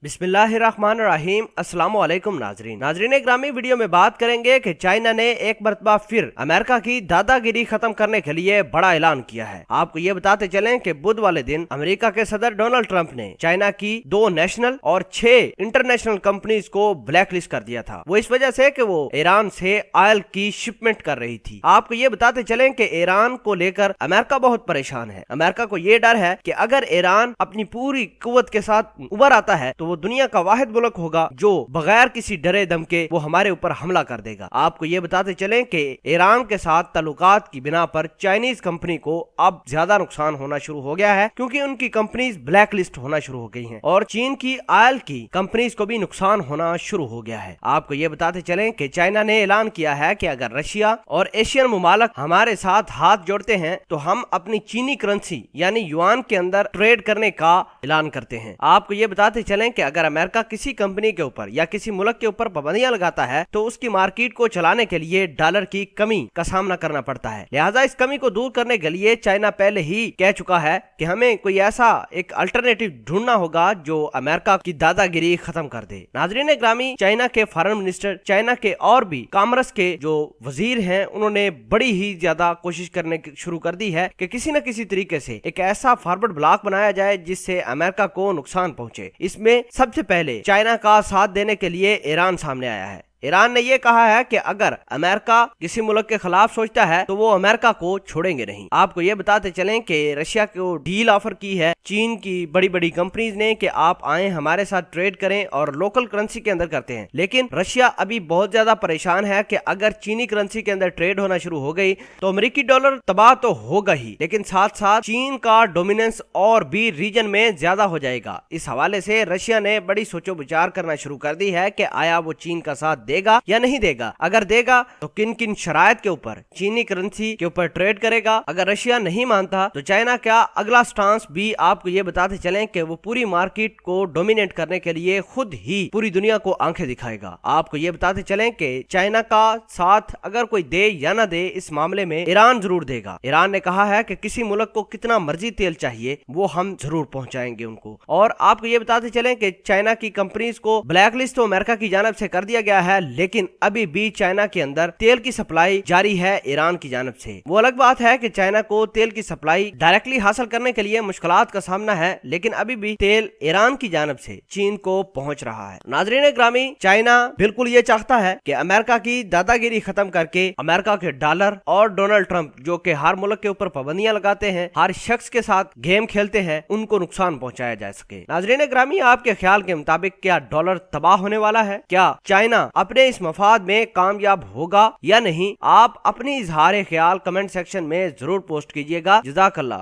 बिस्मिल्लाहिर्रहमानिर्रहीम। अस्सलाम वालेकुम नाजरीन ग्रामी, वीडियो में बात करेंगे कि चाइना ने एक मरतबा फिर अमेरिका की दादागिरी खत्म करने के लिए बड़ा ऐलान किया है। आपको ये बताते चलें कि बुध वाले दिन अमेरिका के सदर डोनाल्ड ट्रंप ने चाइना की 2 नेशनल और 6 इंटरनेशनल कंपनीज को ब्लैक लिस्ट कर दिया था। वो इस वजह से कि वो ईरान से ऑयल की शिपमेंट कर रही थी। आपको ये बताते चलें कि ईरान को लेकर अमेरिका बहुत परेशान है। अमेरिका को ये डर है कि अगर ईरान अपनी पूरी कुव्वत के साथ उभर आता है तो वो दुनिया का वाहिद मुल्क होगा जो बगैर किसी डरे धमके वो हमारे ऊपर हमला कर देगा। आपको ये बताते चलें कि ईरान के साथ ताल्लुकात की बिना पर चाइनीज कंपनी को अब ज्यादा नुकसान होना शुरू हो गया है, क्योंकि उनकी कंपनीज ब्लैक लिस्ट होना शुरू हो गई हैं और चीन की ऑयल की कंपनीज को भी नुकसान होना शुरू हो गया है। आपको ये बताते चलें कि चाइना ने ऐलान किया है कि अगर रशिया और एशियन मुमालिक हमारे साथ हाथ जोड़ते हैं तो हम अपनी चीनी करेंसी यानी युआन के अंदर ट्रेड करने का ऐलान करते हैं। आपको ये बताते चलें कि अगर अमेरिका किसी कंपनी के ऊपर या किसी मुल्क के ऊपर पाबंदियां लगाता है तो उसकी मार्केट को चलाने के लिए डॉलर की कमी का सामना करना पड़ता है। लिहाजा इस कमी को दूर करने के लिए चाइना पहले ही कह चुका है कि हमें कोई ऐसा एक अल्टरनेटिव ढूंढना होगा जो अमेरिका की दादागिरी खत्म कर दे। नाजरीन ग्रामी, चाइना के फॉरेन मिनिस्टर, चाइना के और भी कॉमर्स के जो वजीर हैं, उन्होंने बड़ी ही ज्यादा कोशिश करने शुरू कर दी है कि किसी न किसी तरीके से एक ऐसा फॉरवर्ड ब्लॉक बनाया जाए जिससे अमेरिका को नुकसान पहुंचे। इसमें सबसे पहले चाइना का साथ देने के लिए ईरान सामने आया है। ईरान ने यह कहा है कि अगर अमेरिका किसी मुल्क के खिलाफ सोचता है तो वो अमेरिका को छोड़ेंगे नहीं। आपको ये बताते चलें कि रशिया को डील ऑफर की है चीन की बड़ी बड़ी कंपनीज ने कि आप आए हमारे साथ ट्रेड करें और लोकल करेंसी के अंदर करते हैं। लेकिन रशिया अभी बहुत ज्यादा परेशान है कि अगर चीनी करेंसी के अंदर ट्रेड होना शुरू हो गई तो अमेरिकी डॉलर तबाह तो होगा ही, लेकिन साथ साथ चीन का डोमिनेंस और भी रीजन में ज्यादा हो जाएगा। इस हवाले से रशिया ने बड़ी सोचो विचार करना शुरू कर दी है कि आया वो चीन का साथ देगा या नहीं देगा। अगर देगा तो किन किन शराइत के ऊपर चीनी करेंसी के ऊपर ट्रेड करेगा। अगर रशिया नहीं मानता तो चाइना क्या अगला स्टांस भी आपको ये बताते चलें कि वो पूरी मार्केट को डोमिनेट करने के लिए खुद ही पूरी दुनिया को आंखें दिखाएगा। आपको ये बताते चलें कि चाइना का साथ अगर कोई दे या ना दे, इस मामले में ईरान जरूर देगा। ईरान ने कहा है कि किसी मुल्क को कितना मर्जी तेल चाहिए वो हम जरूर पहुंचाएंगे उनको। और आपको ये बताते चलें कि चाइना की कंपनीज को ब्लैक लिस्ट तो अमेरिका की जानिब से कर दिया गया है, लेकिन अभी भी चाइना के अंदर तेल की सप्लाई जारी है ईरान की जानिब से। वो अलग बात है कि चाइना को तेल की सप्लाई डायरेक्टली हासिल करने के लिए मुश्किलात का सामना है, लेकिन अभी भी तेल ईरान की जानिब से चीन को पहुंच रहा है। नाजरीन ग्रामी, चाइना बिल्कुल ये चाहता है कि अमेरिका की दादागिरी खत्म करके अमेरिका के डॉलर और डोनाल्ड ट्रंप जो कि हर मुल्क के ऊपर पाबंदियां लगाते हैं, हर शख्स के साथ गेम खेलते हैं, उनको नुकसान पहुंचाया जा सके। नाजरीन ग्रामी, आपके ख्याल के मुताबिक क्या डॉलर तबाह होने वाला है? क्या चाइना अपने इस मफाद में कामयाब होगा या नहीं? आप अपनी इजहार ख्याल कमेंट सेक्शन में जरूर पोस्ट कीजिएगा। जज़ाकल्लाह।